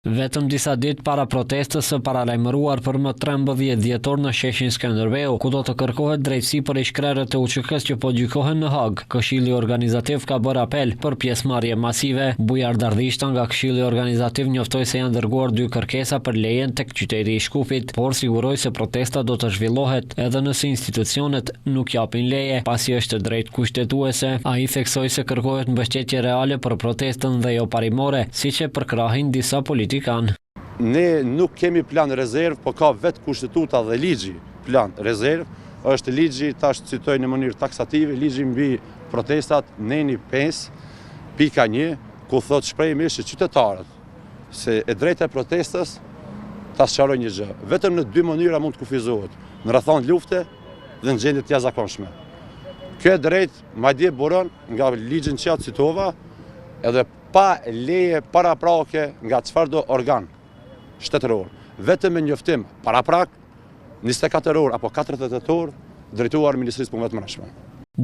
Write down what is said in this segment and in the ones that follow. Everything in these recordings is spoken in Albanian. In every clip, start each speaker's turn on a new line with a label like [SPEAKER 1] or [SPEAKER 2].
[SPEAKER 1] Vetëm disa ditë para protestës së paralajmëruar për më 13 dhjetor në sheshin Skënderbeu, ku do të kërkohet drejtësi për ishkrerët e UÇK-s që po gjykohen në Hag, Këshilli Organizativ ka bërë apel për pjesëmarrje masive. Bujar Dardhishta nga Këshilli Organizativ njoftoi se janë dërguar 2 kërkesa për lejen tek qyteti i Shkupit, por siguroi se protesta do të zhvillohet edhe nëse institucionet nuk japin leje, pasi është drejt kushtetuese. Ai theksoi se kërkohet mbështetje reale për protestën dhe jo parimore, siç e përkrahin disa
[SPEAKER 2] Ne nuk kemi plan rezerv, po ka vetë kushtetuta dhe ligji plan rezerv. Është ligji, tash citoj në mënyrë taksative, ligji mbi protestat neni 5.1, ku thot shprehimisht se qytetarët se e drejta e protestës ta sqarojnë një gjë. Vetëm në 2 mënyra mund të kufizohet, në rrethon lufte dhe në gjendje të jashtëzakonshme. Kjo e drejtë madje buron nga ligjin që ja citova, edhe pa leje paraprake nga çfarëdo organ shtetëror. Vetëm me njoftim paraprak 24 orë apo 48 orë drejtuar Ministrisë Punëve të Brendshme.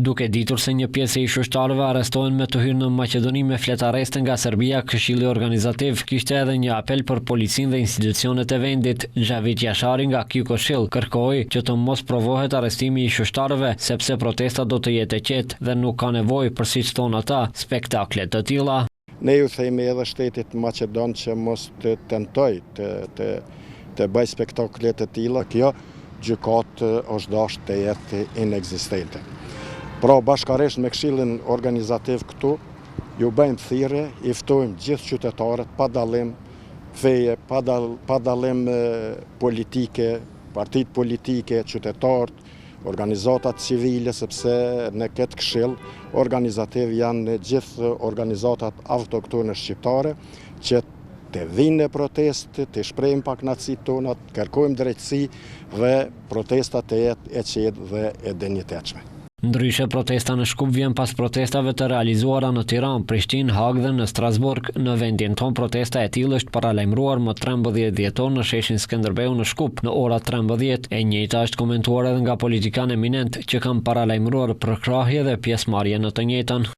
[SPEAKER 1] Duke ditur se një pjesë e ish-ushtarëve arrestohen me të hyrë në Maqedoni me fletareste nga Serbia, Këshilli Organizativ kishte edhe një apel për policinë dhe institucionet e vendit. Xhavit Jashari nga Ky-Këshill kërkoi që të mos provohet arrestimi i ish-ushtarëve, sepse protesta do të jetë e qetë dhe nuk ka nevojë për, siç thonë ata, spektakle të tilla.
[SPEAKER 3] Ne ju themi edhe shtetit Maqedon që mos të tentoj të bëj spektakle të tilla. Kjo gjykat është dashur të jetë inekzistente. Pra bashkërisht me Këshillin Organizativ këtu, ju bëjmë thirrje, i ftojmë gjithë qytetarët pa dallim feje, pa dallim politike, partitë politike, qytetarët, organizatat civile, sepse në këtë këshill organizativ janë gjithë organizatat autoktone shqiptare që të vinë në protestë, të shprehim pakënaqësitë tona, kërkojmë drejtësi dhe protestat të jetë e qetë dhe e dinjitetshme.
[SPEAKER 1] Ndryshe, protesta në Shkup vjen pas protestave të realizuara në Tiranë, Prishtinë, Hag dhe në Strasburg. Në vendin ton, protesta e tillë është paralajmëruar më 13 dhjetor në sheshin Skënderbeu në Shkup në orat 13. E njëjta është komentuar edhe nga politikanë eminent që kanë paralajmëruar përkrahje dhe pjesëmarrje në të njëjtën.